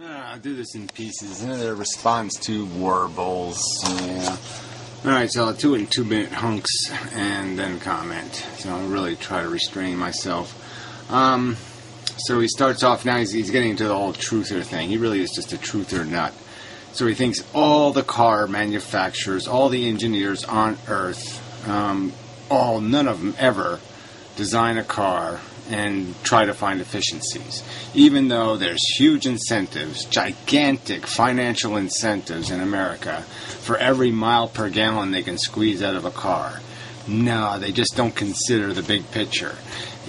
I'll do this in pieces. Another response to Warbles. Yeah. Alright, so I'll do it in 2-minute hunks and then comment. So I'll really try to restrain myself. So he starts off now, he's getting into the whole truther thing. He really is just a truther nut. So he thinks all the car manufacturers, all the engineers on Earth, none of them ever design a car and try to find efficiencies. Even though there's huge incentives, gigantic financial incentives in America for every mile per gallon they can squeeze out of a car. No, they just don't consider the big picture.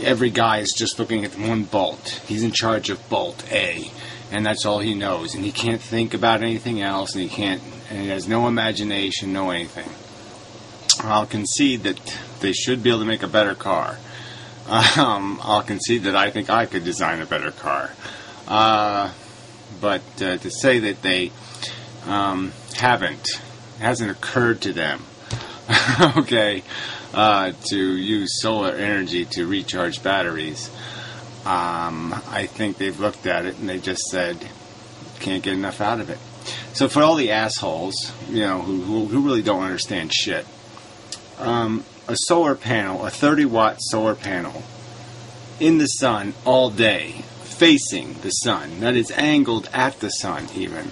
Every guy is just looking at one bolt. He's in charge of bolt A, and that's all he knows. And he can't think about anything else, and he has no imagination, no anything. I'll concede that they should be able to make a better car. I'll concede that I think I could design a better car. But to say that they hasn't occurred to them, okay, to use solar energy to recharge batteries, I think they've looked at it and they just said, can't get enough out of it. So for all the assholes, who really don't understand shit, a solar panel, a 30-watt solar panel, in the sun all day, facing the sun, that is angled at the sun even,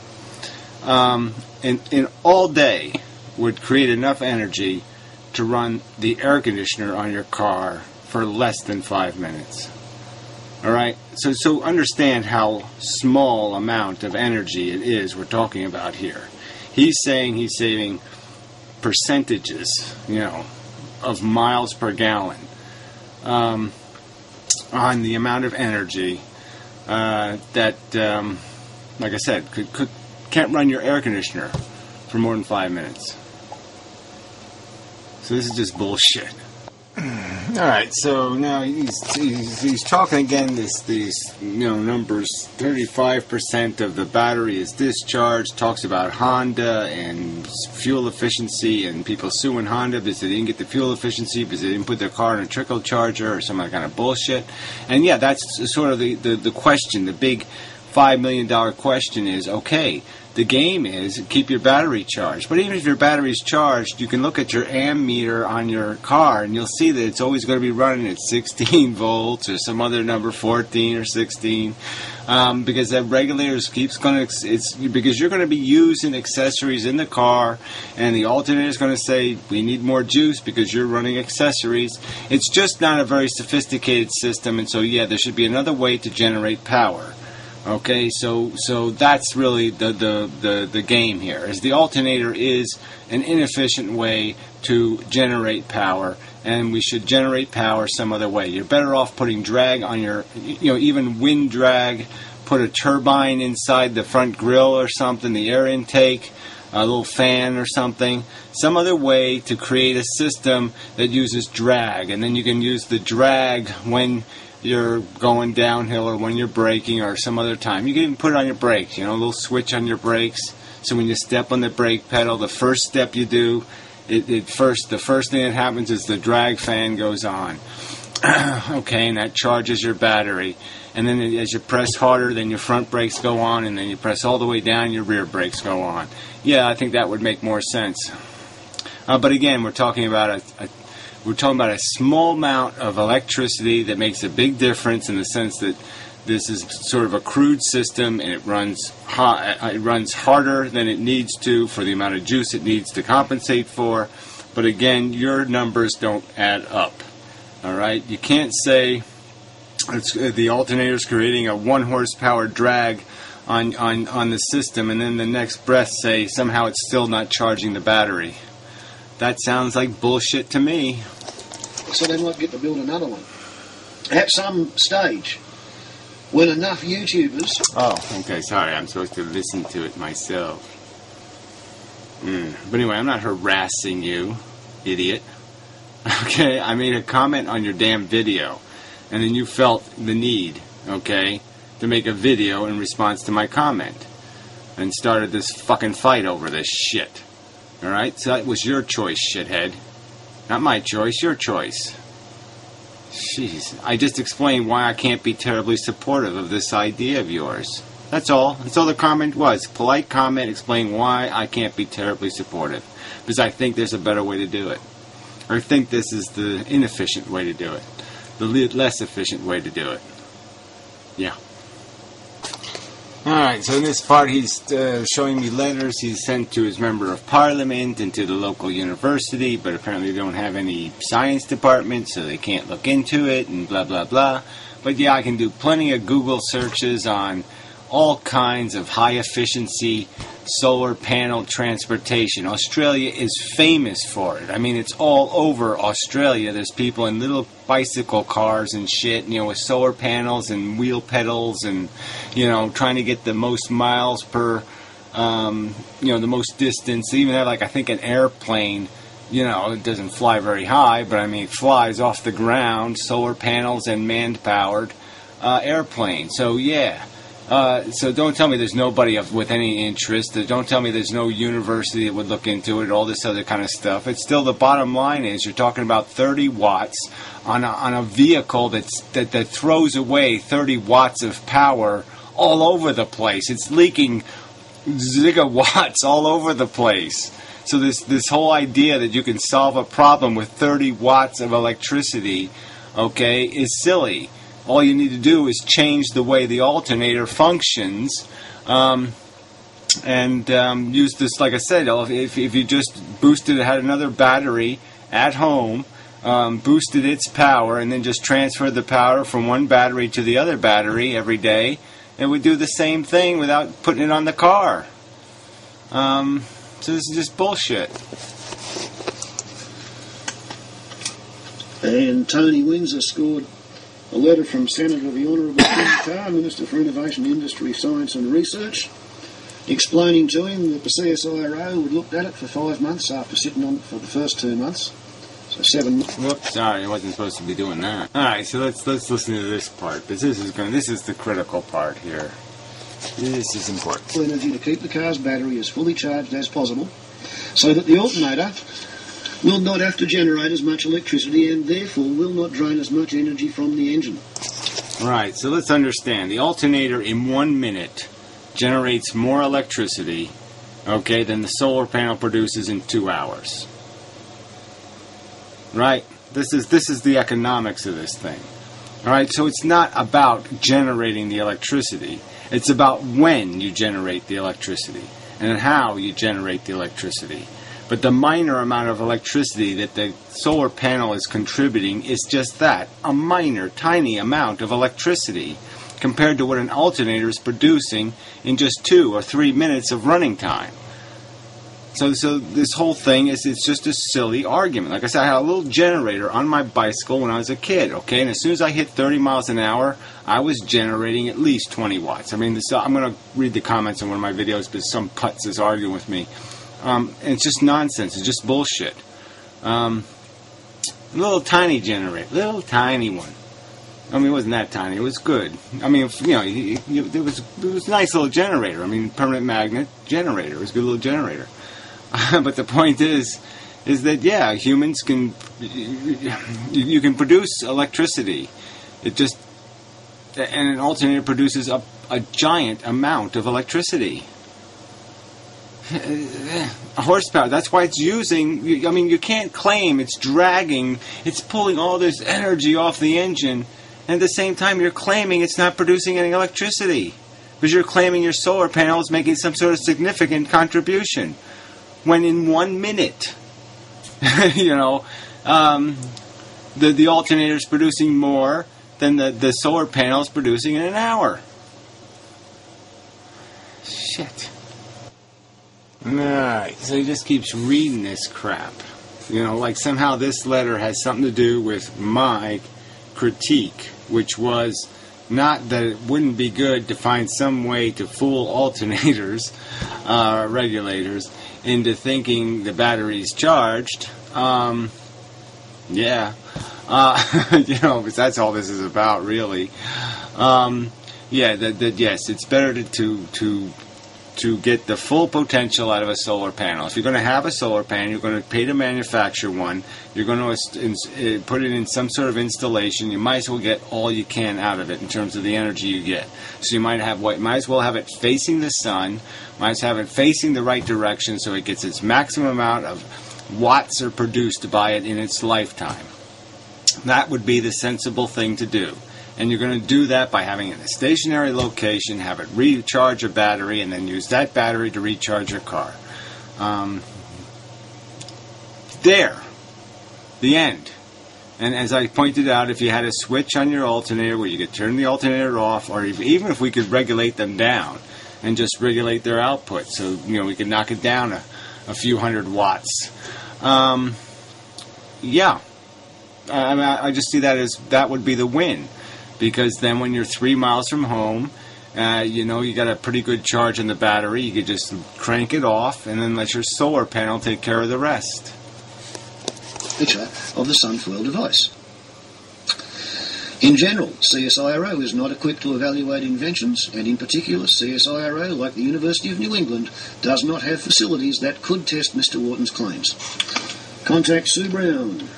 in all day would create enough energy to run the air conditioner on your car for less than 5 minutes. Alright? So understand how small amount of energy it is we're talking about here. He's saying he's saving percentages, of miles per gallon on the amount of energy that, like I said, can't run your air conditioner for more than 5 minutes. So this is just bullshit. Alright, so now he's talking again, these numbers. 35% of the battery is discharged, talks about Honda and fuel efficiency and people suing Honda because they didn't get the fuel efficiency because they didn't put their car in a trickle charger or some other kind of bullshit. And yeah, that's sort of the question, the big $5 million question is, okay, the game is keep your battery charged. But even if your battery is charged, you can look at your ammeter on your car and you'll see that it's always going to be running at 16 volts or some other number, 14 or 16, because that regulator keeps going to, because you're going to be using accessories in the car and the alternator is going to say, we need more juice because you're running accessories. It's just not a very sophisticated system, and so yeah, there should be another way to generate power. Okay, so that's really the game here. Is the alternator is an inefficient way to generate power, and we should generate power some other way. You're better off putting drag on your, even wind drag. Put a turbine inside the front grille or something, the air intake, a little fan or something. Some other way to create a system that uses drag, and then you can use the drag when you're going downhill or when you're braking or some other time. You can even put it on your brakes, a little switch on your brakes. So when you step on the brake pedal, the first step you do, the first thing that happens is the drag fan goes on. Okay, and that charges your battery. And then as you press harder, then your front brakes go on, and then you press all the way down, your rear brakes go on. Yeah, I think that would make more sense. But again, we're talking about a small amount of electricity that makes a big difference in the sense that this is sort of a crude system and it runs harder than it needs to for the amount of juice it needs to compensate for. But again, your numbers don't add up. All right, you can't say the alternator is creating a 1 horsepower drag on the system and then the next breath say somehow it's still not charging the battery. That sounds like bullshit to me. So they might get to build another one. At some stage, when enough YouTubers... Oh, okay, sorry, I'm supposed to listen to it myself. But anyway, I'm not harassing you, idiot. Okay, I made a comment on your damn video, and then you felt the need, okay, to make a video in response to my comment, and started this fucking fight over this shit. Alright, so that was your choice, shithead. Not my choice, your choice. Jeez, I just explained why I can't be terribly supportive of this idea of yours. That's all. That's all the comment was. Polite comment explaining why I can't be terribly supportive. Because I think there's a better way to do it. Or I think this is the inefficient way to do it. The less efficient way to do it. Yeah. Alright, so in this part he's showing me letters he's sent to his member of parliament and to the local university, but apparently they don't have any science department, so they can't look into it, and blah blah blah. But yeah, I can do plenty of Google searches on all kinds of high efficiency solar panel transportation. Australia is famous for it. I mean, it's all over Australia. There's people in little bicycle cars and shit, with solar panels and wheel pedals and, trying to get the most miles per, the most distance. They even have, I think an airplane, it doesn't fly very high, but I mean, it flies off the ground, solar panels and man-powered airplane. So, yeah. So don't tell me there's nobody with any interest. Don't tell me there's no university that would look into it, all this other kind of stuff. It's still, the bottom line is you're talking about 30 watts on a vehicle that throws away 30 watts of power all over the place. It's leaking gigawatts all over the place. So this whole idea that you can solve a problem with 30 watts of electricity, okay, is silly. All you need to do is change the way the alternator functions, and use this, like I said, if you just boosted it, had another battery at home, boosted its power, and then just transferred the power from one battery to the other battery every day, it would do the same thing without putting it on the car. So this is just bullshit. And Tony Windsor scored a letter from Senator the Honourable Tim Carr, Minister for Innovation, Industry, Science and Research, explaining to him that the CSIRO had looked at it for 5 months after sitting on it for the first 2 months. So 7 months. Whoops, sorry, I wasn't supposed to be doing that. Alright, so let's listen to this part, because this is the critical part here. This is important. Energy to keep the car's battery as fully charged as possible, so that the alternator will not have to generate as much electricity and therefore will not drain as much energy from the engine. Right, so let's understand. The alternator in 1 minute generates more electricity, okay, than the solar panel produces in 2 hours. Right? This is the economics of this thing. Alright, so it's not about generating the electricity. It's about when you generate the electricity and how you generate the electricity. But the minor amount of electricity that the solar panel is contributing is just that, a minor, tiny amount of electricity compared to what an alternator is producing in just 2 or 3 minutes of running time. So this whole thing it's just a silly argument. Like I said, I had a little generator on my bicycle when I was a kid, okay? And as soon as I hit 30 miles an hour, I was generating at least 20 watts. I mean, I'm going to read the comments on one of my videos because some putz is arguing with me. And it's just nonsense. It's just bullshit. Little tiny generator. Little tiny one. I mean, it wasn't that tiny. It was good. I mean, it was a nice little generator. I mean, permanent magnet generator. It was a good little generator. But the point is that, yeah, humans can... You can produce electricity. And an alternator produces a giant amount of electricity. Horsepower, that's why it's using, I mean, you can't claim it's dragging, it's pulling all this energy off the engine, and at the same time you're claiming it's not producing any electricity, because you're claiming your solar panel is making some sort of significant contribution, when in 1 minute, the alternator is producing more than the solar panel is producing in an hour. Shit. Alright, so he just keeps reading this crap. Like somehow this letter has something to do with my critique, which was not that it wouldn't be good to find some way to fool alternators, regulators, into thinking the battery's charged. Yeah. Because that's all this is about, really. Yes, it's better to to get the full potential out of a solar panel. If you're going to have a solar panel, you're going to pay to manufacture one. You're going to put it in some sort of installation. You might as well get all you can out of it in terms of the energy you get. So you might as well have it facing the sun. Might as well have it facing the right direction so it gets its maximum amount of watts are produced by it in its lifetime. That would be the sensible thing to do. And you're going to do that by having it in a stationary location, have it recharge a battery, and then use that battery to recharge your car. There. The end. And as I pointed out, if you had a switch on your alternator where you could turn the alternator off, or even if we could regulate them down and just regulate their output, so we could knock it down a few hundred watts. Yeah. I just see that as that would be the win. Because then when you're 3 miles from home, you got a pretty good charge on the battery. You could just crank it off and then let your solar panel take care of the rest. Picture of the Sunfoil device. In general, CSIRO is not equipped to evaluate inventions, and in particular, CSIRO, like the University of New England, does not have facilities that could test Mr. Wharton's claims. Contact Sue Brown.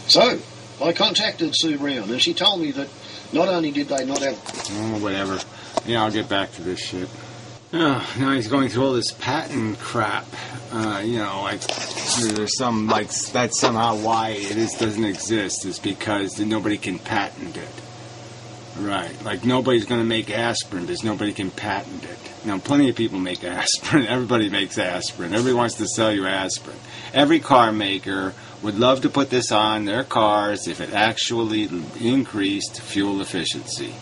So, I contacted Sue Brown, and she told me that not only did they not have... Oh, whatever. Yeah, I'll get back to this shit. Now he's going through all this patent crap. There's some, that's somehow why it doesn't exist, is because nobody can patent it. Right. Like, nobody's going to make aspirin because nobody can patent it. Now, plenty of people make aspirin. Everybody makes aspirin. Everybody wants to sell you aspirin. Every car maker would love to put this on their cars if it actually increased fuel efficiency.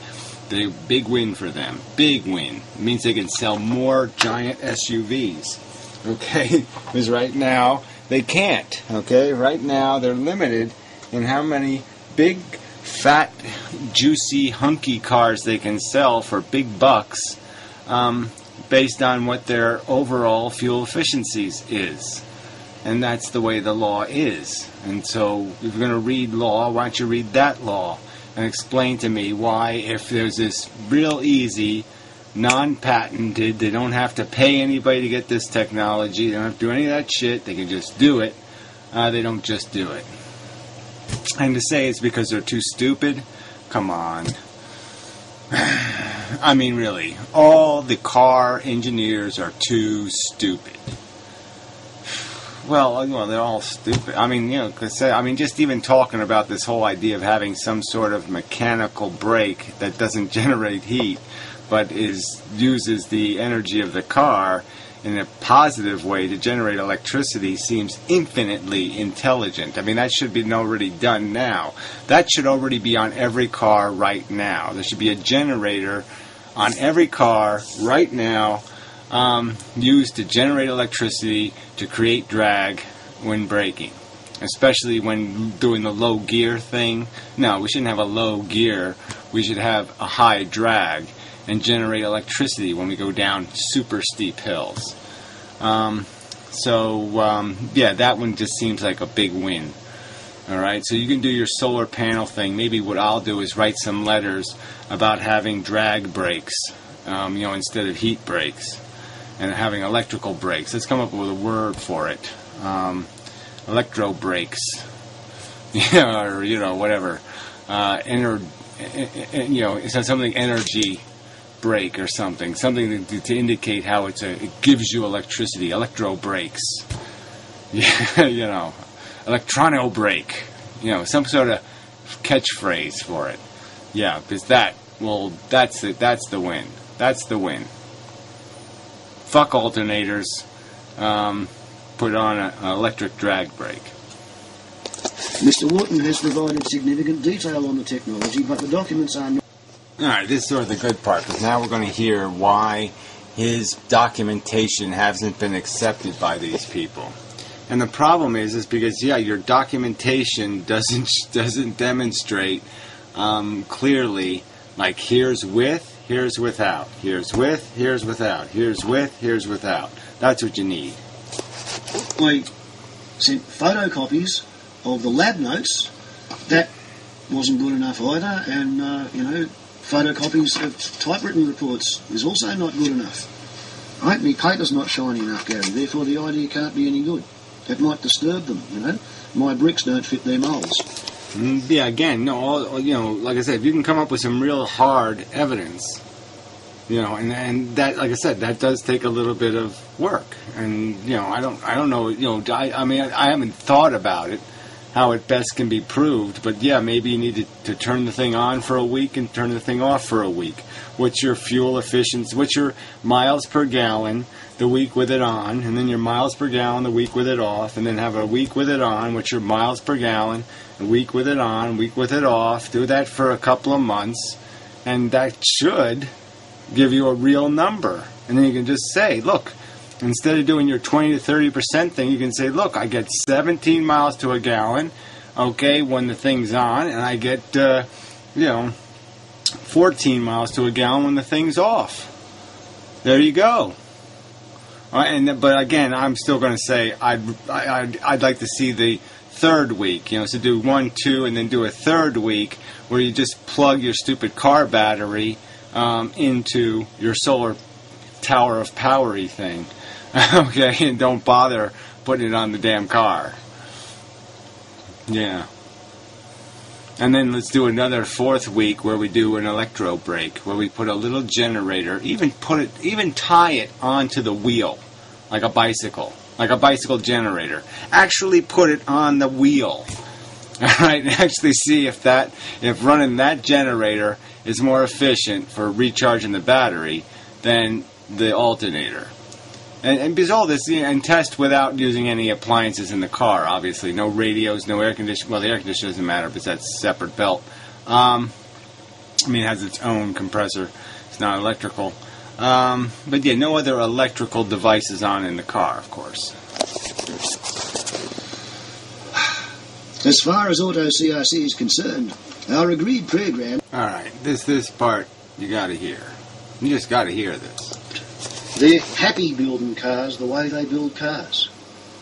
The big win for them. Big win. It means they can sell more giant SUVs. Okay? Because right now, they can't. Okay? Right now, they're limited in how many big, fat, juicy, hunky cars they can sell for big bucks based on what their overall fuel efficiencies is. And that's the way the law is. And so, if you're going to read law, why don't you read that law and explain to me why, if there's this real easy, non-patented, they don't have to pay anybody to get this technology, they don't have to do any of that shit, they can just do it, they don't just do it. And to say it's because they're too stupid, come on. I mean, really, all the car engineers are too stupid. Well, they're all stupid. I mean, just even talking about this whole idea of having some sort of mechanical brake that doesn't generate heat, but uses the energy of the car in a positive way to generate electricity seems infinitely intelligent. I mean, that should be already done now. That should already be on every car right now. There should be a generator on every car right now used to generate electricity to create drag when braking, especially when doing the low gear thing. No, we shouldn't have a low gear. We should have a high drag and generate electricity when we go down super steep hills. That one just seems like a big win. All right, so you can do your solar panel thing. Maybe what I'll do is write some letters about having drag brakes, instead of heat brakes, and having electrical brakes. Let's come up with a word for it. Electro brakes, or whatever. Something energy brake or something to indicate how it gives you electricity. Electro brakes, electrono brake, some sort of catchphrase for it. Yeah, because that's it. That's the win. That's the win. Fuck alternators. Put on an electric drag brake. Mr. Wharton has provided significant detail on the technology, but the documents are not... Alright, this is sort of the good part, because now we're going to hear why his documentation hasn't been accepted by these people. And the problem is because, your documentation doesn't demonstrate clearly, like, here's with, here's without, here's with, here's without, here's with, here's without. That's what you need. I sent photocopies of the lab notes. That wasn't good enough either, and photocopies of typewritten reports is also not good enough. Ain't me paper's not shiny enough, Gary, therefore the idea can't be any good. It might disturb them, you know. My bricks don't fit their moulds. Yeah, again, no, you know, like I said, if you can come up with some real hard evidence, you know, and that, like I said, that does take a little bit of work. And, you know, I don't know, you know, I mean, I haven't thought about it, how it best can be proved, but yeah, maybe you need to turn the thing on for a week and turn the thing off for a week. What's your fuel efficiency? What's your miles per gallon the week with it on, and then your miles per gallon the week with it off, and then have a week with it on, what's your miles per gallon, a week with it on, week with it off. Do that for a couple of months, and that should give you a real number. And then you can just say, look, instead of doing your 20 to 30% thing, you can say, look, I get 17 miles to a gallon, okay, when the thing's on, and I get, 14 miles to a gallon when the thing's off. There you go. But again, I'm still going to say I'd like to see the third week, you know, so do 1, 2, and then do a third week where you just plug your stupid car battery into your solar tower of powery thing, okay, and don't bother putting it on the damn car. Yeah. And then let's do another fourth week where we do an electro brake, where we put a little generator, even tie it onto the wheel, like a bicycle generator. Actually put it on the wheel, all right, and actually see if running that generator is more efficient for recharging the battery than the alternator. And because all this, and test without using any appliances in the car, obviously. No radios, no air conditioning. Well, the air conditioner doesn't matter because that's a separate belt. I mean, it has its own compressor. It's not electrical. But yeah, no other electrical devices on in the car, of course. As far as Auto CRC is concerned, our agreed program... Alright, this part you gotta hear. You just gotta hear this. They're happy building cars the way they build cars.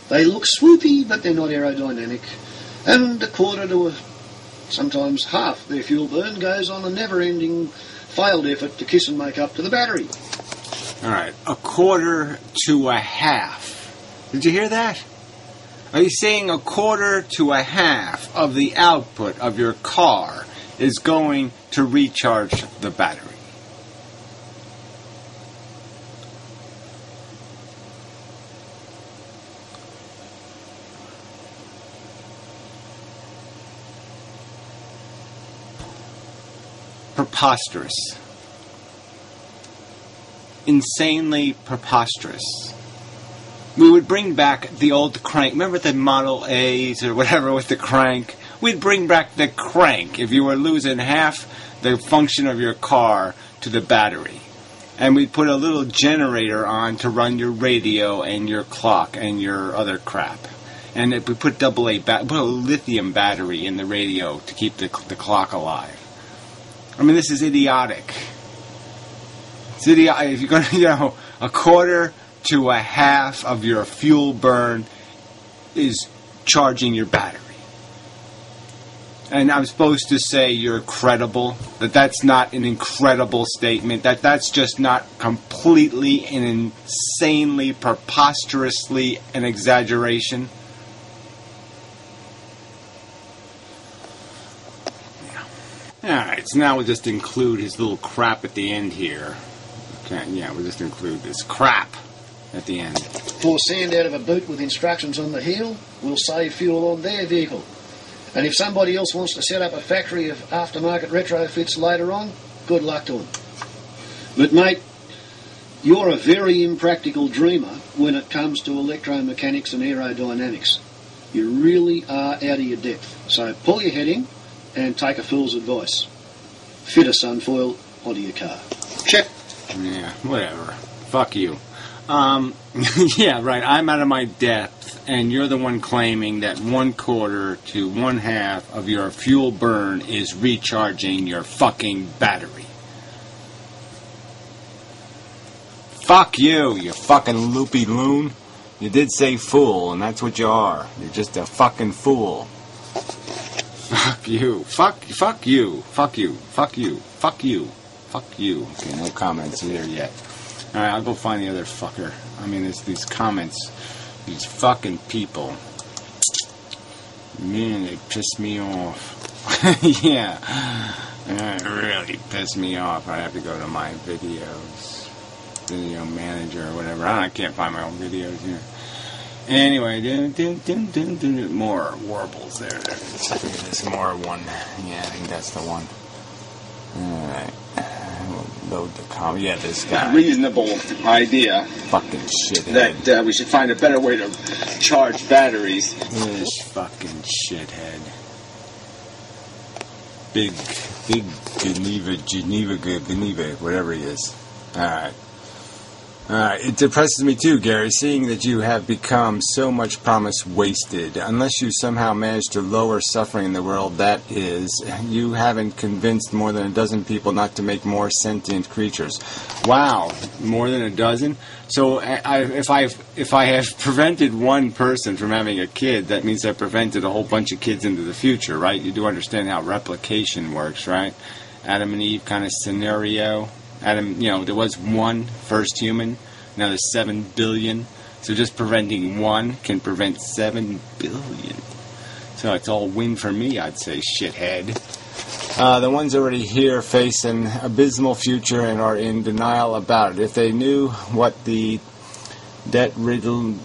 They look swoopy, but they're not aerodynamic. And a quarter to sometimes half their fuel burn goes on a never-ending failed effort to kiss and make up to the battery. Alright, a quarter to a half. Did you hear that? Are you saying a quarter to a half of the output of your car is going to recharge the battery? Preposterous. Insanely preposterous. We would bring back the old crank. Remember the Model A's or whatever with the crank? We'd bring back the crank if you were losing half the function of your car to the battery. And we'd put a little generator on to run your radio and your clock and your other crap. And we put put a lithium battery in the radio to keep the clock alive. I mean, this is idiotic. It's idiotic. If you're going to, a quarter to a half of your fuel burn is charging your battery. And I'm supposed to say you're credible, that's not an incredible statement, that's just not completely and insanely, preposterously an exaggeration. Alright, so now we'll just include his little crap at the end here. Okay, yeah, we'll just include this crap at the end. Pour sand out of a boot with instructions on the heel will save fuel on their vehicle. And if somebody else wants to set up a factory of aftermarket retrofits later on, good luck to them. But mate, you're a very impractical dreamer when it comes to electromechanics and aerodynamics. You really are out of your depth. So pull your head in and take a fool's advice. Fit a sunfoil onto your car. Check. Yeah, whatever. Fuck you. Yeah, right, I'm out of my depth, and you're the one claiming that 1/4 to 1/2 of your fuel burn is recharging your fucking battery. Fuck you, you fucking loopy loon. You did say fool, and that's what you are. You're just a fucking fool. Fuck you. Fuck you. Fuck you. Fuck you. Fuck you. Fuck you. Okay, no comments here yet. Alright, I'll go find the other fucker. I mean, there's these comments. These fucking people. Man, they piss me off. Yeah. It really pissed me off. I have to go to my videos. Video manager or whatever. I can't find my own videos here. Anyway, more warbles there. There's more one. Yeah, I think that's the one. Alright. Load the comment. Yeah, this guy. Reasonable idea. Fucking shithead. That we should find a better way to charge batteries. This fucking shithead. Big Geneva, whatever he is. Alright. It depresses me too, Gary, seeing that you have become so much promise wasted. Unless you somehow manage to lower suffering in the world, that is, you haven't convinced more than a dozen people not to make more sentient creatures. Wow, more than a dozen? So if I have prevented one person from having a kid, that means I prevented a whole bunch of kids into the future, right? You do understand how replication works, right? Adam and Eve kind of scenario. Adam, there was one first human. Now there's 7 billion. So just preventing one can prevent 7 billion. So it's all win for me, I'd say, shithead. The ones already here face an abysmal future and are in denial about it. If they knew what the debt-riddled,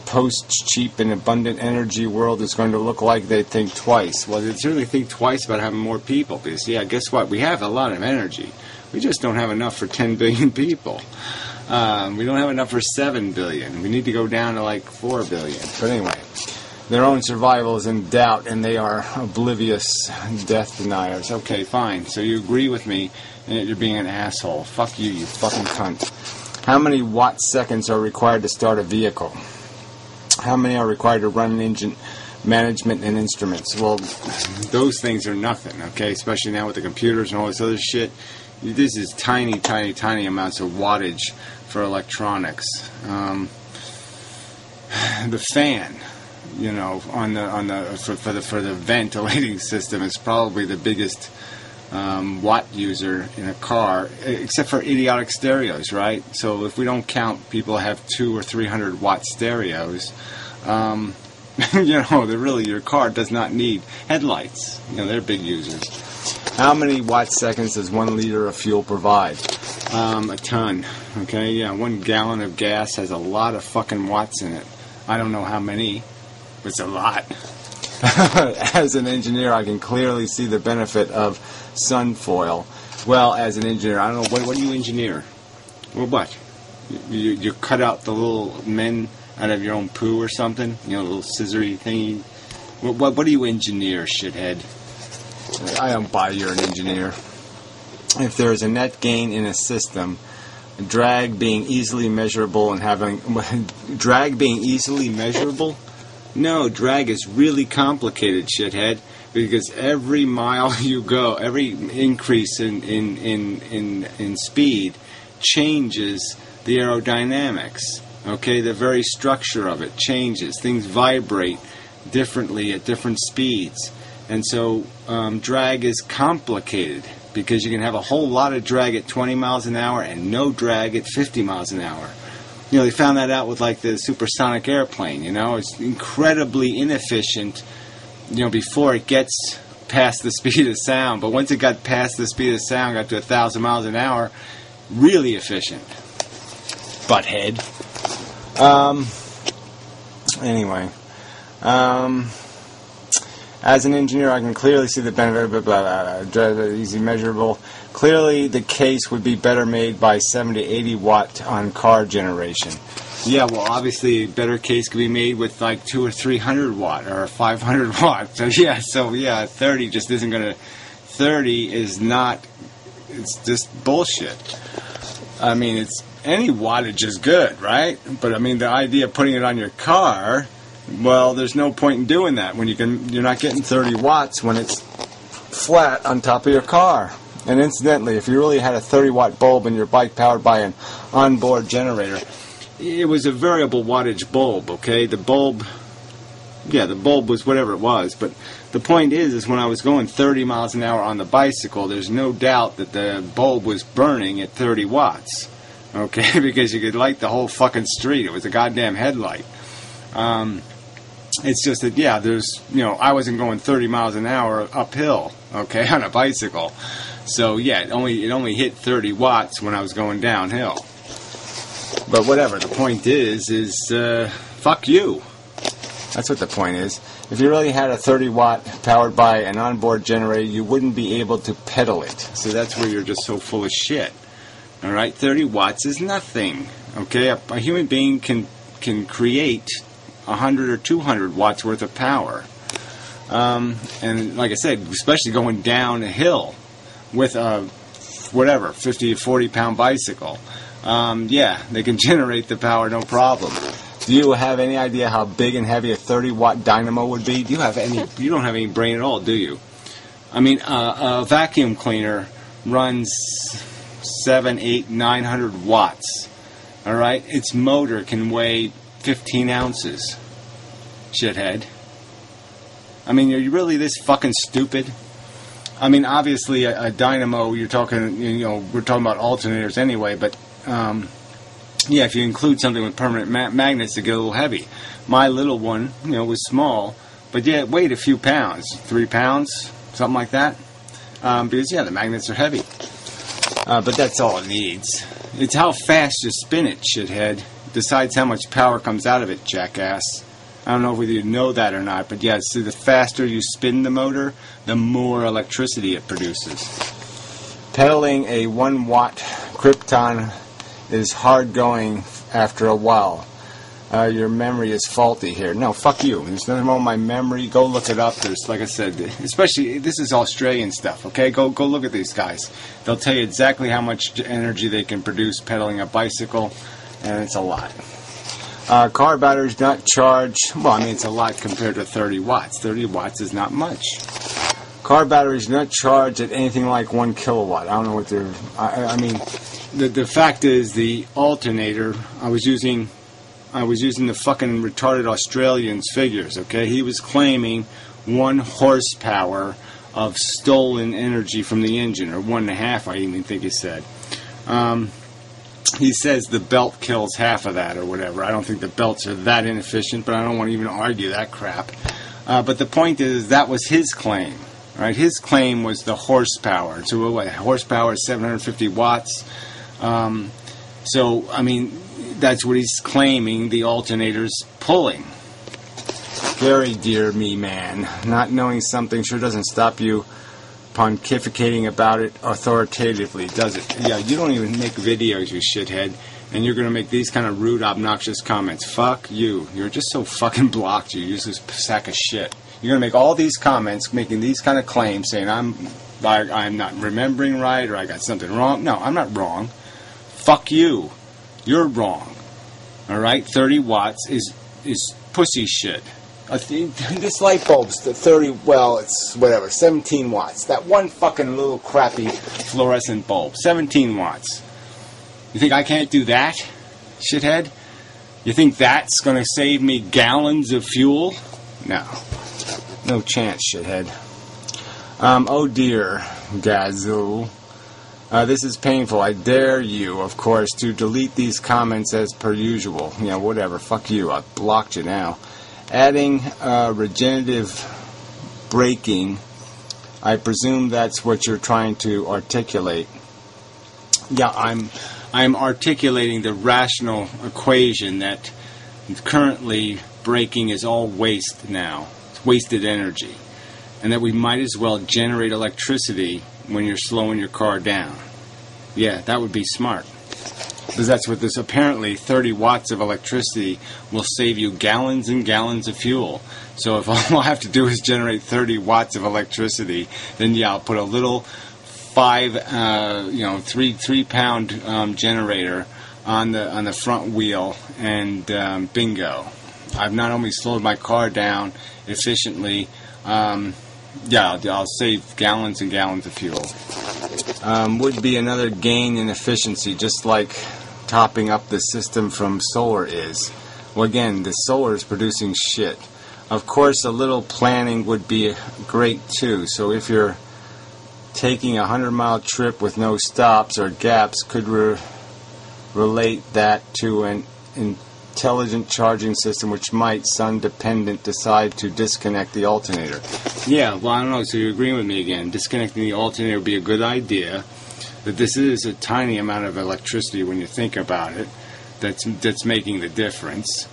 post-cheap and abundant energy world is going to look like, they'd think twice. Well, they'd certainly think twice about having more people. Because, guess what? We have a lot of energy. We just don't have enough for 10 billion people. We don't have enough for 7 billion. We need to go down to like 4 billion. But anyway, their own survival is in doubt, and they are oblivious death deniers. Okay, fine. So you agree with me that you're being an asshole. Fuck you, you fucking cunt. How many watt seconds are required to start a vehicle? How many are required to run an engine? Management and instruments. Well, those things are nothing, okay? Especially now with the computers and all this other shit. This is tiny amounts of wattage for electronics. The fan, for the ventilating system is probably the biggest watt user in a car, except for idiotic stereos, right? So if we don't count people who have 200 or 300 watt stereos, your car does not need headlights. They're big users. How many watt seconds does 1 liter of fuel provide? A ton. Okay, 1 gallon of gas has a lot of fucking watts in it. I don't know how many, but it's a lot. As an engineer, I can clearly see the benefit of sunfoil. Well, as an engineer, I don't know, what do you engineer? Well, what? You cut out the little men out of your own poo or something? The little scissory thingy? What do you engineer, shithead? I don't buy you're an engineer. If there is a net gain in a system, drag being easily measurable and having... drag being easily measurable? No, drag is really complicated, shithead, because every mile you go, every increase in speed changes the aerodynamics. Okay, the very structure of it changes. Things vibrate differently at different speeds. And so drag is complicated because you can have a whole lot of drag at 20 miles an hour and no drag at 50 miles an hour. They found that out with like the supersonic airplane, It's incredibly inefficient, before it gets past the speed of sound. But once it got past the speed of sound, got to 1,000 miles an hour, really efficient. Butthead. Anyway. As an engineer, I can clearly see the benefit, easy measurable. Clearly, the case would be better made by 70 to 80 watt on car generation. Yeah, well, obviously, a better case could be made with like 200 or 300 watt or 500 watt. So 30 just isn't going to. 30 is not. It's just bullshit. I mean, any wattage is good, right? But I mean, the idea of putting it on your car. Well, there's no point in doing that when you're not getting 30 watts when it's flat on top of your car. And incidentally, if you really had a 30 watt bulb in your bike powered by an onboard generator, it was a variable wattage bulb, okay? The bulb was whatever it was, but the point is when I was going 30 miles an hour on the bicycle, there's no doubt that the bulb was burning at 30 watts. okay, because you could light the whole fucking street. It was a goddamn headlight. It's just that, yeah, there's, I wasn't going 30 miles an hour uphill, okay, on a bicycle. So, yeah, it only hit 30 watts when I was going downhill. But whatever, the point is fuck you. That's what the point is. If you really had a 30 watt powered by an onboard generator, you wouldn't be able to pedal it. So that's where you're just so full of shit. All right, 30 watts is nothing. Okay, a human being can create 100 or 200 watts worth of power. And like I said, especially going down a hill with a 50 to 40 pound bicycle. Yeah, they can generate the power, no problem. Do you have any idea how big and heavy a 30 watt dynamo would be? You don't have any brain at all, do you? I mean, a vacuum cleaner runs 700, 800, 900 watts. All right? Its motor can weigh 15 ounces. Shithead. I mean, are you really this fucking stupid? I mean, obviously, a dynamo, you're talking, we're talking about alternators anyway, but, yeah, if you include something with permanent magnets, it get a little heavy. My little one, was small, but yeah, it weighed a few pounds, 3 pounds, something like that. Because, yeah, the magnets are heavy. But that's all it needs. It's how fast you spin it, shithead. Decides how much power comes out of it, jackass. I don't know whether you know that or not, but yeah, so the faster you spin the motor, the more electricity it produces. Pedaling a 1 watt Krypton is hard going after a while. Your memory is faulty here. No, fuck you. There's nothing wrong with my memory. Go look it up. There's, like I said, especially, this is Australian stuff, okay? Go look at these guys. They'll tell you exactly how much energy they can produce pedaling a bicycle, and it's a lot. Car batteries not charge. Well, I mean, it's a lot compared to 30 watts. 30 watts is not much. Car batteries not charge at anything like 1 kilowatt. I don't know what they're... I mean, the fact is, the alternator, I was using the fucking retarded Australian's figures, okay? He was claiming 1 horsepower of stolen energy from the engine, or 1.5, I even think he said. He says the belt kills half of that or whatever. I don't think the belts are that inefficient, but I don't want to even argue that crap. But the point is, that was his claim. Right? His claim was the horsepower. So what, horsepower is 750 watts. So, I mean, that's what he's claiming the alternator's pulling. Very dear me, man. Not knowing something sure doesn't stop you pontificating about it authoritatively, does it? Yeah, you don't even make videos, you shithead, and you're going to make these kind of rude, obnoxious comments. Fuck you. You're just so fucking blocked, you useless sack of shit. You're going to make all these comments, making these kind of claims, saying I'm not remembering right, or I got something wrong. No, I'm not wrong. Fuck you. You're wrong. All right? 30 watts is pussy shit. This light bulb's the 30, well, it's whatever, 17 watts. That one fucking little crappy fluorescent bulb, 17 watts. You think I can't do that, shithead? You think that's going to save me gallons of fuel? No. No chance, shithead. Oh dear, Gazoo. This is painful. I dare you, of course, to delete these comments as per usual. Yeah, whatever. Fuck you. I've blocked you now. Adding regenerative braking, I presume that's what you're trying to articulate. Yeah, I'm articulating the rational equation that currently braking is all waste now. It's wasted energy. And that we might as well generate electricity when you're slowing your car down. Yeah, that would be smart. Because that's what this, apparently 30 watts of electricity will save you gallons and gallons of fuel. So if all I have to do is generate 30 watts of electricity, then yeah, I'll put a little 3 pound generator on the front wheel, and bingo. I've not only slowed my car down efficiently, yeah, I'll save gallons and gallons of fuel. Would be another gain in efficiency, just like topping up the system from solar is. Well, again, the solar is producing shit. Of course, a little planning would be great too. So if you're taking a 100-mile trip with no stops or gaps, could relate that to an intelligent charging system which might, sun-dependent, decide to disconnect the alternator. Yeah, well, I don't know, so you're agreeing with me again. Disconnecting the alternator would be a good idea, but this is a tiny amount of electricity when you think about it that's making the difference.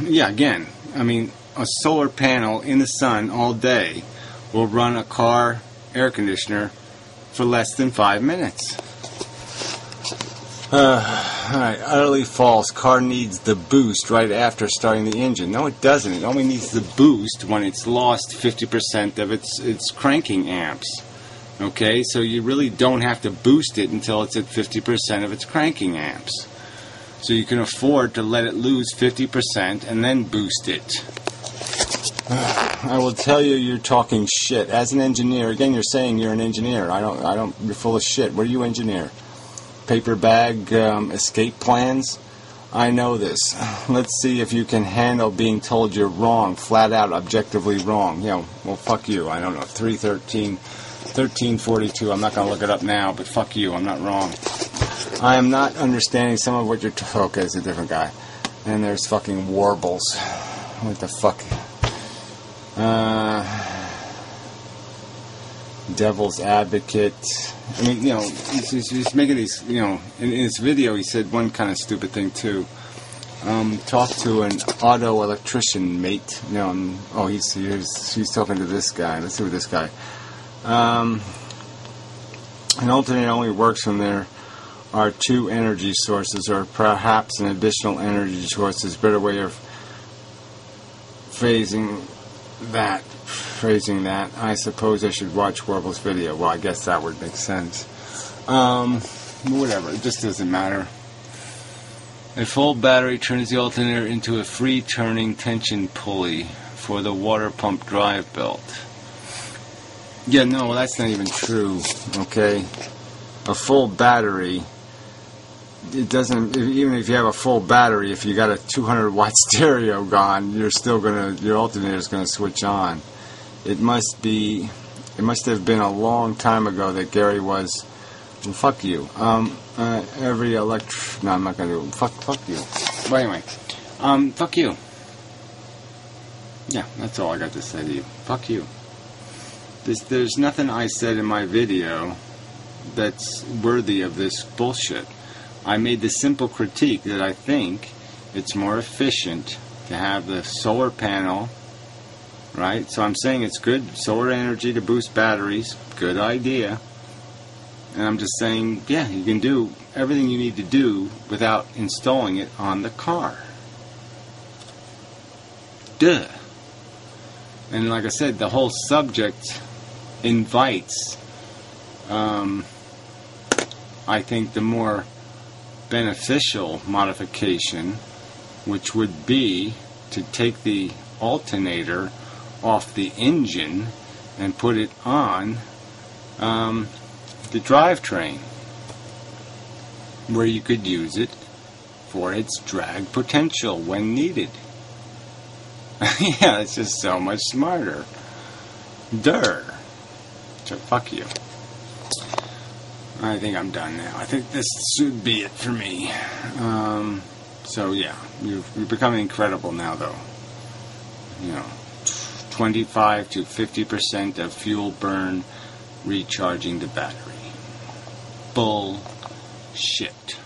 Yeah, again, I mean, a solar panel in the sun all day will run a car air conditioner for less than 5 minutes. Alright, utterly false. Car needs the boost right after starting the engine. No, it doesn't. It only needs the boost when it's lost 50% of its cranking amps. Okay, so you really don't have to boost it until it's at 50% of its cranking amps. So you can afford to let it lose 50% and then boost it. I will tell you, you're talking shit. As an engineer, again, you're saying you're an engineer. You're full of shit. What do you engineer? Paper bag escape plans? I know this. Let's see if you can handle being told you're wrong, flat out, objectively wrong. You know, well, fuck you. I don't know. 1342. I'm not going to look it up now, but fuck you. I'm not wrong. I am not understanding some of what you're... Okay, it's a different guy. And there's fucking Warbles. What the fuck? Devil's Advocate. I mean, you know, he's making these, you know, in his video he said one kind of stupid thing too. Talk to an auto electrician, mate. You know, he's talking to this guy. Let's see what this guy. An alternator only works when there are two energy sources, or perhaps an additional energy source is a better way of phrasing that. I suppose I should watch Warble's video. Well, I guess that would make sense. Whatever, it just doesn't matter. A full battery turns the alternator into a free turning tension pulley for the water pump drive belt. Yeah, no, that's not even true, okay? A full battery, it doesn't, even if you have a full battery, if you got a 200 watt stereo gone, your alternator's gonna switch on. It must have been a long time ago that Gary was, well, fuck you. No, I'm not gonna do it. Fuck you. But anyway, fuck you. Yeah, that's all I got to say to you. Fuck you. There's nothing I said in my video that's worthy of this bullshit. I made the simple critique that I think it's more efficient to have the solar panel, right? So I'm saying it's good solar energy to boost batteries. Good idea. And I'm just saying, yeah, you can do everything you need to do without installing it on the car. Duh. And like I said, the whole subject invites, I think, the more beneficial modification, which would be to take the alternator off the engine and put it on the drivetrain, where you could use it for its drag potential when needed. Yeah, it's just so much smarter. Durr. So fuck you. I think I'm done now. I think this should be it for me. So yeah, you're becoming incredible now, though. You know, 25 to 50% of fuel burn recharging the battery. Bullshit.